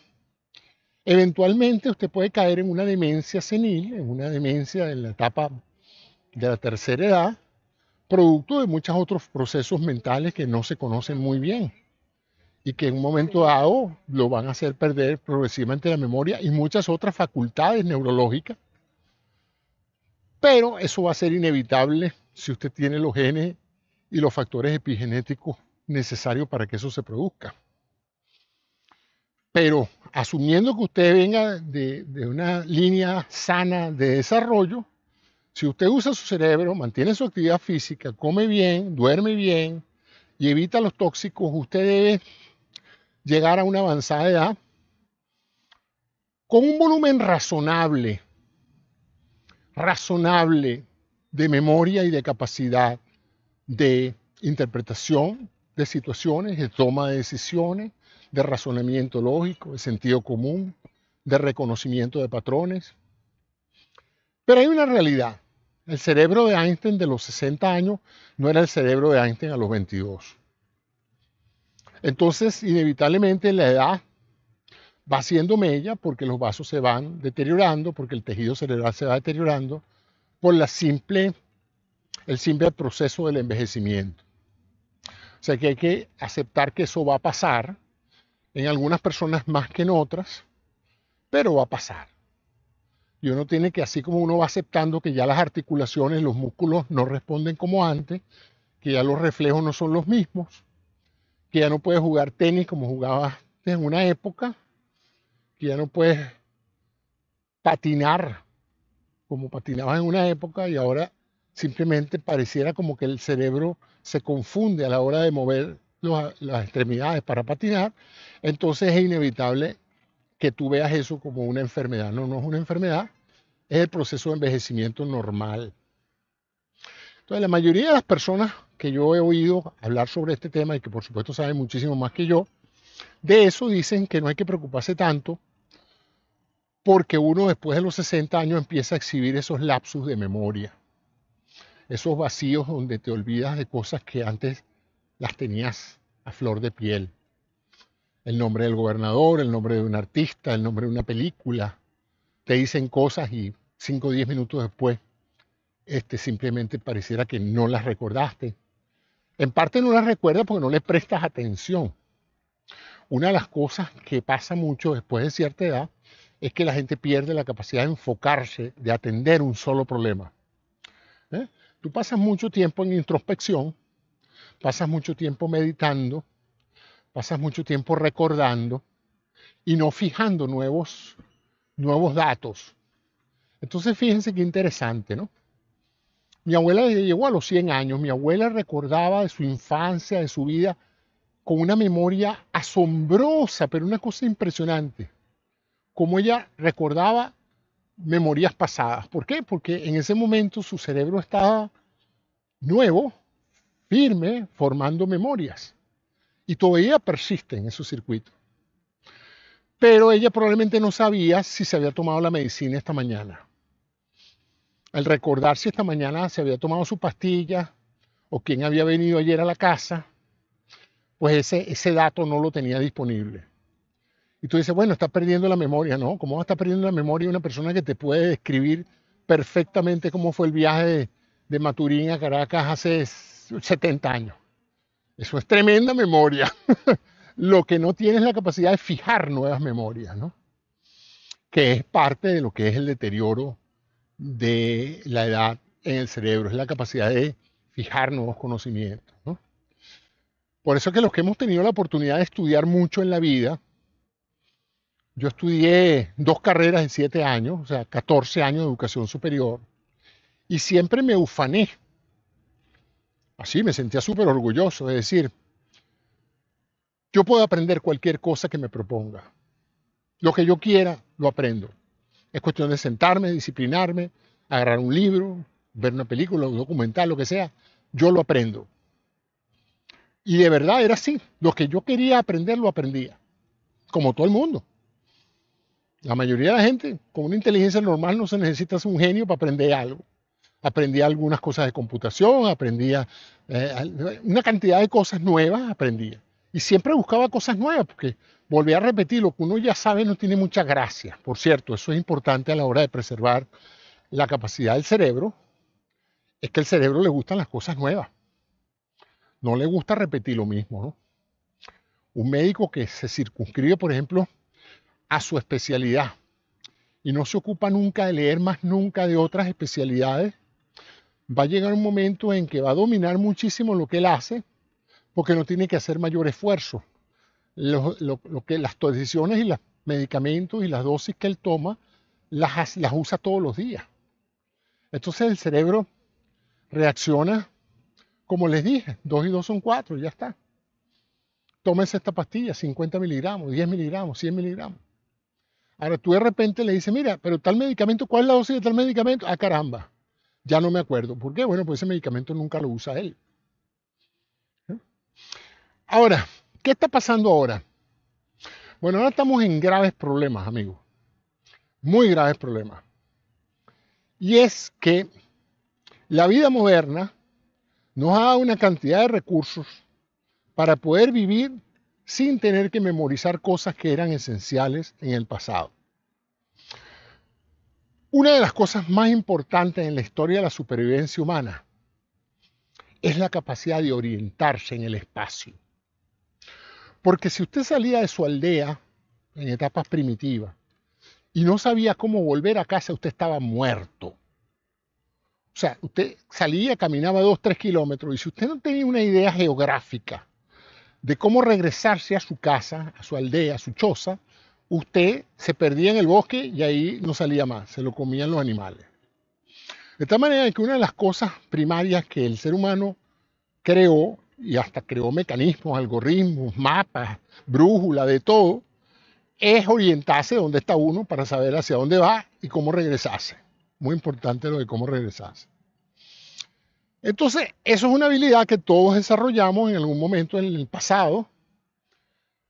eventualmente usted puede caer en una demencia senil, en una demencia en la etapa de la tercera edad, producto de muchos otros procesos mentales que no se conocen muy bien y que en un momento dado lo van a hacer perder progresivamente la memoria y muchas otras facultades neurológicas. Pero eso va a ser inevitable si usted tiene los genes y los factores epigenéticos necesarios para que eso se produzca. Pero asumiendo que usted venga de una línea sana de desarrollo, si usted usa su cerebro, mantiene su actividad física, come bien, duerme bien y evita los tóxicos, usted debe llegar a una avanzada edad con un volumen razonable de memoria y de capacidad de interpretación de situaciones, de toma de decisiones, de razonamiento lógico, de sentido común, de reconocimiento de patrones. Pero hay una realidad. El cerebro de Einstein de los 60 años no era el cerebro de Einstein a los 22. Entonces, inevitablemente la edad va haciendo mella porque los vasos se van deteriorando, porque el tejido cerebral se va deteriorando por el simple proceso del envejecimiento. O sea que hay que aceptar que eso va a pasar, en algunas personas más que en otras, pero va a pasar. Y uno tiene que, así como uno va aceptando que ya las articulaciones, los músculos no responden como antes, que ya los reflejos no son los mismos, que ya no puedes jugar tenis como jugabas en una época, que ya no puedes patinar como patinabas en una época y ahora simplemente pareciera como que el cerebro se confunde a la hora de mover las extremidades para patinar, entonces es inevitable que tú veas eso como una enfermedad. No, no es una enfermedad, es el proceso de envejecimiento normal. Entonces, la mayoría de las personas que yo he oído hablar sobre este tema y que por supuesto saben muchísimo más que yo, de eso dicen que no hay que preocuparse tanto porque uno después de los 60 años empieza a exhibir esos lapsus de memoria, esos vacíos donde te olvidas de cosas que antes las tenías a flor de piel. El nombre del gobernador, el nombre de un artista, el nombre de una película. Te dicen cosas y 5 o 10 minutos después simplemente pareciera que no las recordaste. En parte no las recuerdas porque no le prestas atención. Una de las cosas que pasa mucho después de cierta edad es que la gente pierde la capacidad de enfocarse, de atender un solo problema. ¿Eh? Tú pasas mucho tiempo en introspección, pasas mucho tiempo meditando, pasas mucho tiempo recordando y no fijando nuevos datos. Entonces fíjense qué interesante, ¿no? Mi abuela llegó a los 100 años, mi abuela recordaba de su infancia, de su vida, con una memoria asombrosa, pero una cosa impresionante, como ella recordaba memorias pasadas. ¿Por qué? Porque en ese momento su cerebro estaba nuevo, firme, formando memorias, y todavía persisten esos circuitos. Pero ella probablemente no sabía si se había tomado la medicina esta mañana. Al recordar si esta mañana se había tomado su pastilla o quién había venido ayer a la casa, pues ese dato no lo tenía disponible. Y tú dices, bueno, está perdiendo la memoria, ¿no? ¿Cómo va a estar perdiendo la memoria una persona que te puede describir perfectamente cómo fue el viaje de Maturín a Caracas hace 70 años? Eso es tremenda memoria. Lo que no tiene es la capacidad de fijar nuevas memorias, ¿no? Que es parte de lo que es el deterioro de la edad en el cerebro, es la capacidad de fijar nuevos conocimientos, ¿no? Por eso que los que hemos tenido la oportunidad de estudiar mucho en la vida, yo estudié 2 carreras en 7 años, o sea, 14 años de educación superior, y siempre me ufané. Así me sentía súper orgulloso de decir, yo puedo aprender cualquier cosa que me proponga. Lo que yo quiera, lo aprendo. Es cuestión de sentarme, disciplinarme, agarrar un libro, ver una película, un documental, lo que sea. Yo lo aprendo. Y de verdad era así. Lo que yo quería aprender, lo aprendía. Como todo el mundo. La mayoría de la gente, con una inteligencia normal, no se necesita ser un genio para aprender algo. Aprendía algunas cosas de computación, aprendía una cantidad de cosas nuevas, aprendía. Y siempre buscaba cosas nuevas, porque volví a repetir, lo que uno ya sabe no tiene mucha gracia. Por cierto, eso es importante a la hora de preservar la capacidad del cerebro, es que al cerebro le gustan las cosas nuevas. No le gusta repetir lo mismo, ¿no? Un médico que se circunscribe, por ejemplo, a su especialidad y no se ocupa nunca de leer más nunca de otras especialidades, va a llegar un momento en que va a dominar muchísimo lo que él hace, porque no tiene que hacer mayor esfuerzo. Las decisiones y los medicamentos y las dosis que él toma, las usa todos los días. Entonces el cerebro reacciona, como les dije, 2 y 2 son 4, ya está. Tómese esta pastilla, 50 miligramos, 10 miligramos, 100 miligramos. Ahora tú de repente le dices, mira, pero tal medicamento, ¿cuál es la dosis de tal medicamento? Ah, caramba, ya no me acuerdo. ¿Por qué? Bueno, pues ese medicamento nunca lo usa él. Ahora, ¿qué está pasando ahora? Bueno, ahora estamos en graves problemas, amigos. Muy graves problemas. Y es que la vida moderna nos ha dado una cantidad de recursos para poder vivir sin tener que memorizar cosas que eran esenciales en el pasado. Una de las cosas más importantes en la historia de la supervivencia humana es la capacidad de orientarse en el espacio. Porque si usted salía de su aldea en etapas primitivas y no sabía cómo volver a casa, usted estaba muerto. O sea, usted salía, caminaba 2, 3 kilómetros y si usted no tenía una idea geográfica de cómo regresarse a su casa, a su aldea, a su choza, usted se perdía en el bosque y ahí no salía más, se lo comían los animales. De tal manera que una de las cosas primarias que el ser humano creó, y hasta creó mecanismos, algoritmos, mapas, brújula, de todo, es orientarse dónde está uno para saber hacia dónde va y cómo regresarse. Muy importante lo de cómo regresarse. Entonces, eso es una habilidad que todos desarrollamos en algún momento en el pasado.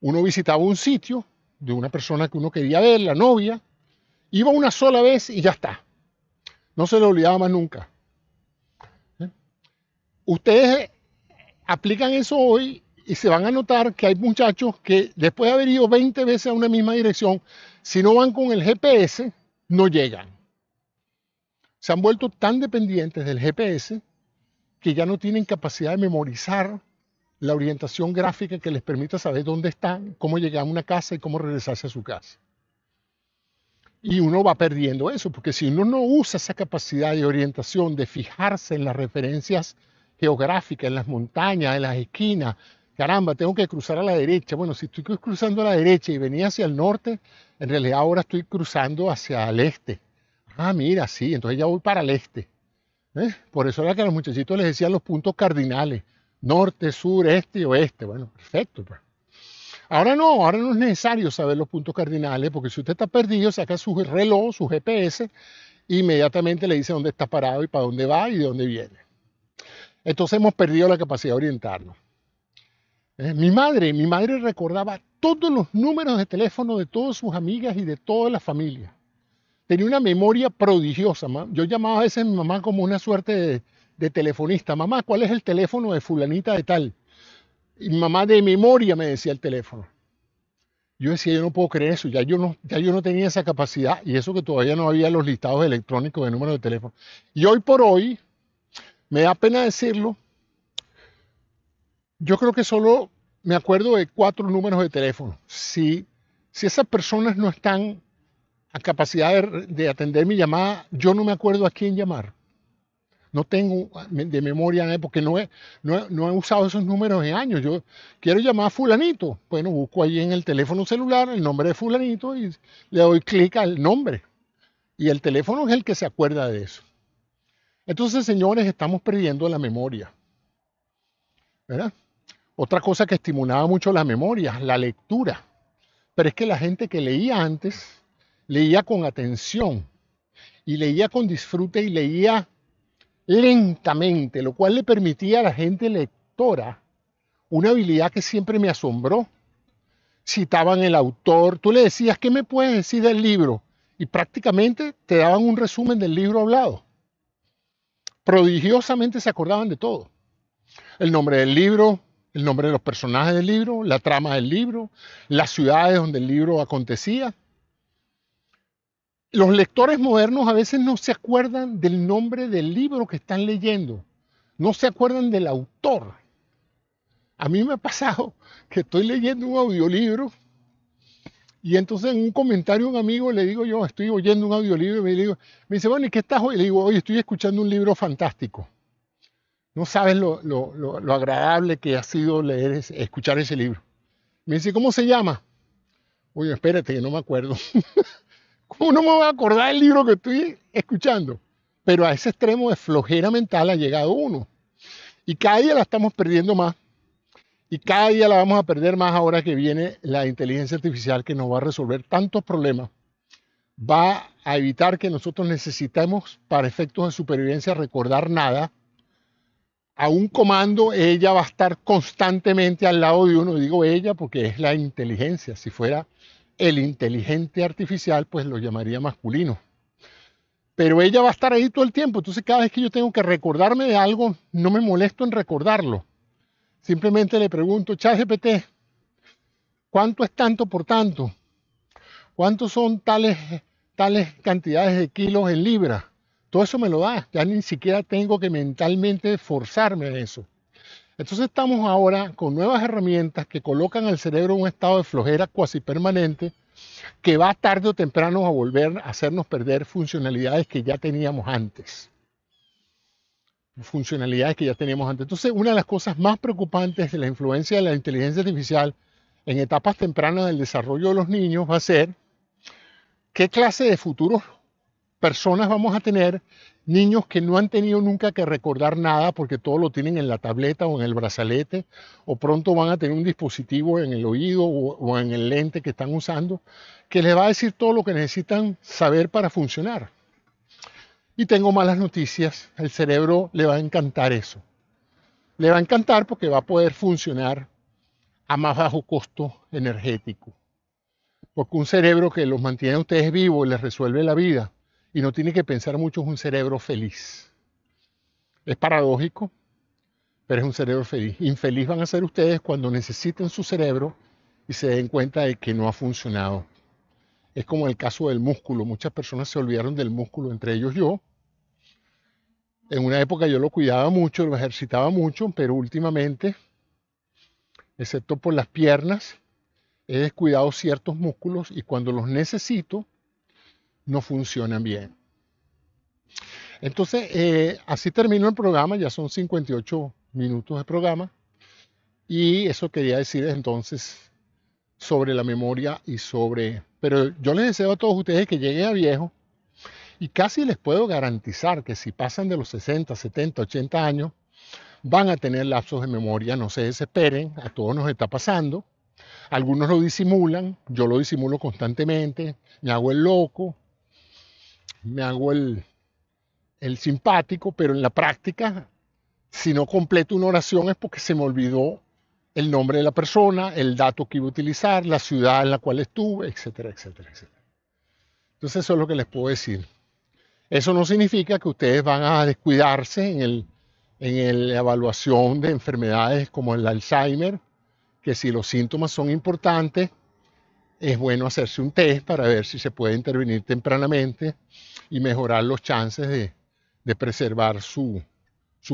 Uno visitaba un sitio de una persona que uno quería ver, la novia, iba una sola vez y ya está. No se le olvidaba más nunca. Ustedes aplican eso hoy y se van a notar que hay muchachos que después de haber ido 20 veces a una misma dirección, si no van con el GPS, no llegan. Se han vuelto tan dependientes del GPS que ya no tienen capacidad de memorizar la orientación gráfica que les permita saber dónde están, cómo llegar a una casa y cómo regresarse a su casa. Y uno va perdiendo eso, porque si uno no usa esa capacidad de orientación, de fijarse en las referencias geográficas, en las montañas, en las esquinas, caramba, tengo que cruzar a la derecha. Bueno, si estoy cruzando a la derecha y venía hacia el norte, en realidad ahora estoy cruzando hacia el este. Ah, mira, sí, entonces ya voy para el este. Por eso era que a los muchachitos les decían los puntos cardinales, norte, sur, este y oeste. Bueno, perfecto, pues. Ahora no es necesario saber los puntos cardinales, porque si usted está perdido, saca su reloj, su GPS, e inmediatamente le dice dónde está parado y para dónde va y de dónde viene. Entonces hemos perdido la capacidad de orientarnos. Mi madre recordaba todos los números de teléfono de todas sus amigas y de toda la familia. Tenía una memoria prodigiosa. Yo llamaba a veces a mi mamá como una suerte de telefonista. Mamá, ¿cuál es el teléfono de fulanita de tal? Y mi mamá de memoria me decía el teléfono. Yo decía, yo no puedo creer eso, ya yo no tenía esa capacidad, y eso que todavía no había los listados electrónicos de números de teléfono. Y hoy por hoy, me da pena decirlo, yo creo que solo me acuerdo de 4 números de teléfono. Si esas personas no están a capacidad de atender mi llamada, yo no me acuerdo a quién llamar. No tengo de memoria nada, porque no he usado esos números en años. Yo quiero llamar a fulanito. Bueno, busco ahí en el teléfono celular el nombre de fulanito y le doy clic al nombre. Y el teléfono es el que se acuerda de eso. Entonces, señores, estamos perdiendo la memoria, ¿verdad? Otra cosa que estimulaba mucho la memoria, la lectura. Pero es que la gente que leía antes, leía con atención y leía con disfrute y leía lentamente, lo cual le permitía a la gente lectora una habilidad que siempre me asombró. Citaban el autor, tú le decías, ¿qué me puedes decir del libro? Y prácticamente te daban un resumen del libro hablado. Prodigiosamente se acordaban de todo. El nombre del libro, el nombre de los personajes del libro, la trama del libro, las ciudades donde el libro acontecía. Los lectores modernos a veces no se acuerdan del nombre del libro que están leyendo, no se acuerdan del autor. A mí me ha pasado que estoy leyendo un audiolibro y entonces en un comentario a un amigo le digo yo, estoy oyendo un audiolibro y me dice, bueno, ¿y qué estás hoy? Le digo, oye, estoy escuchando un libro fantástico. No sabes lo agradable que ha sido escuchar ese libro. Me dice, ¿cómo se llama? Oye, espérate, que no me acuerdo. ¿Cómo no me voy a acordar del libro que estoy escuchando? Pero a ese extremo de flojera mental ha llegado uno. Y cada día la estamos perdiendo más. Y cada día la vamos a perder más ahora que viene la inteligencia artificial, que nos va a resolver tantos problemas. Va a evitar que nosotros necesitemos, para efectos de supervivencia, recordar nada. A un comando, ella va a estar constantemente al lado de uno. Digo ella porque es la inteligencia. Si fuera el inteligente artificial, pues lo llamaría masculino. Pero ella va a estar ahí todo el tiempo. Entonces, cada vez que yo tengo que recordarme de algo, no me molesto en recordarlo. Simplemente le pregunto, ChatGPT, ¿cuánto es tanto por tanto? ¿Cuántos son tales cantidades de kilos en libras? Todo eso me lo da. Ya ni siquiera tengo que mentalmente forzarme a eso. Entonces estamos ahora con nuevas herramientas que colocan al cerebro en un estado de flojera cuasi permanente, que va tarde o temprano a volver a hacernos perder funcionalidades que ya teníamos antes. Entonces, una de las cosas más preocupantes de la influencia de la inteligencia artificial en etapas tempranas del desarrollo de los niños va a ser qué clase de futuros personas vamos a tener, niños que no han tenido nunca que recordar nada porque todo lo tienen en la tableta o en el brazalete, o pronto van a tener un dispositivo en el oído o en el lente que están usando, que les va a decir todo lo que necesitan saber para funcionar. Y tengo malas noticias, el cerebro le va a encantar eso. Le va a encantar porque va a poder funcionar a más bajo costo energético. Porque un cerebro que los mantiene a ustedes vivos y les resuelve la vida y no tiene que pensar mucho es un cerebro feliz. Es paradójico, pero es un cerebro feliz. Infeliz van a ser ustedes cuando necesiten su cerebro y se den cuenta de que no ha funcionado. Es como el caso del músculo. Muchas personas se olvidaron del músculo, entre ellos yo. En una época yo lo cuidaba mucho, lo ejercitaba mucho, pero últimamente, excepto por las piernas, he descuidado ciertos músculos y cuando los necesito, no funcionan bien. Entonces, así termino el programa, ya son 58 minutos de programa, y eso quería decir entonces sobre la memoria y sobre... Pero yo les deseo a todos ustedes que lleguen a viejo y casi les puedo garantizar que si pasan de los 60, 70, 80 años, van a tener lapsos de memoria, no se desesperen, a todos nos está pasando. Algunos lo disimulan, yo lo disimulo constantemente, me hago el loco, me hago el simpático, pero en la práctica, si no completo una oración es porque se me olvidó el nombre de la persona, el dato que iba a utilizar, la ciudad en la cual estuve, etcétera, etcétera, etcétera. Entonces eso es lo que les puedo decir. Eso no significa que ustedes van a descuidarse en la evaluación de enfermedades como el Alzheimer, que si los síntomas son importantes, es bueno hacerse un test para ver si se puede intervenir tempranamente y mejorar los chances de preservar su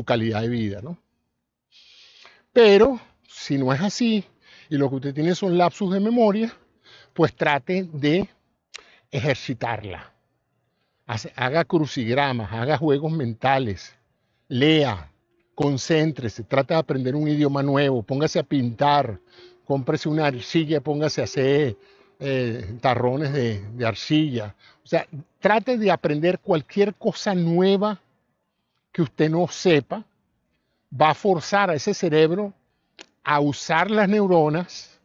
calidad de vida, ¿no? Pero si no es así y lo que usted tiene son lapsus de memoria, pues trate de ejercitarla. Haga crucigramas, haga juegos mentales, lea, concéntrese, trata de aprender un idioma nuevo, póngase a pintar, cómprese una arcilla, póngase a hacer tarrones de arcilla. O sea, trate de aprender cualquier cosa nueva que usted no sepa, va a forzar a ese cerebro a usar las neuronas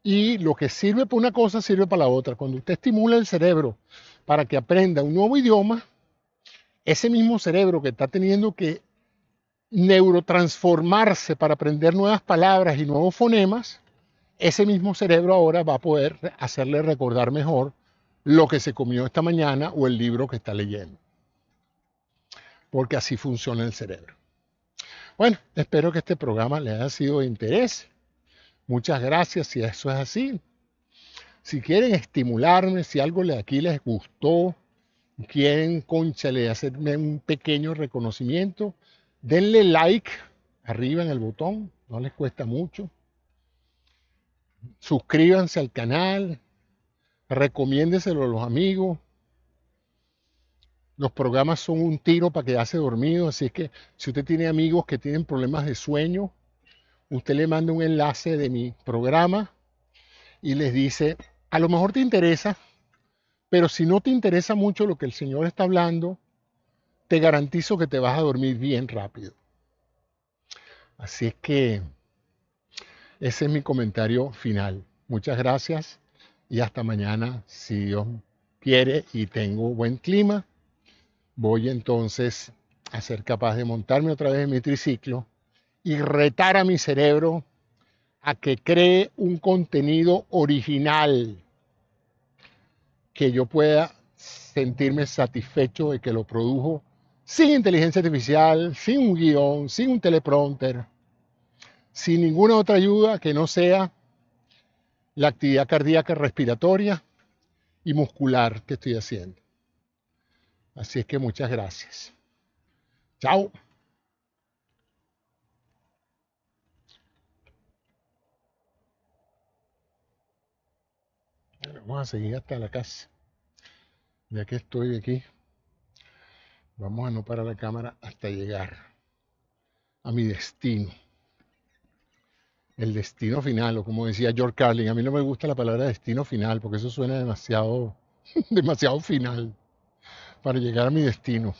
y lo que sirve para una cosa sirve para la otra. Cuando usted estimula el cerebro para que aprenda un nuevo idioma, ese mismo cerebro que está teniendo que neurotransformarse para aprender nuevas palabras y nuevos fonemas, ese mismo cerebro ahora va a poder hacerle recordar mejor lo que se comió esta mañana o el libro que está leyendo. Porque así funciona el cerebro. Bueno, espero que este programa les haya sido de interés. Muchas gracias si eso es así. Si quieren estimularme, si algo de aquí les gustó, quieren, cónchale, hacerme un pequeño reconocimiento, denle like arriba en el botón, no les cuesta mucho. Suscríbanse al canal, recomiéndeselo a los amigos. Los programas son un tiro para quedarse dormido, así es que si usted tiene amigos que tienen problemas de sueño, usted le manda un enlace de mi programa y les dice, a lo mejor te interesa, pero si no te interesa mucho lo que el Señor está hablando, te garantizo que te vas a dormir bien rápido. Así es que ese es mi comentario final. Muchas gracias y hasta mañana, si Dios quiere y tengo buen clima. Voy entonces a ser capaz de montarme otra vez en mi triciclo y retar a mi cerebro a que cree un contenido original que yo pueda sentirme satisfecho de que lo produjo sin inteligencia artificial, sin un guión, sin un teleprompter, sin ninguna otra ayuda que no sea la actividad cardíaca respiratoria y muscular que estoy haciendo. Así es que muchas gracias. Chao. Vamos a seguir hasta la casa. Ya que estoy aquí, vamos a no parar la cámara hasta llegar a mi destino. El destino final, o como decía George Carlin, a mí no me gusta la palabra destino final porque eso suena demasiado, demasiado final para llegar a mi destino.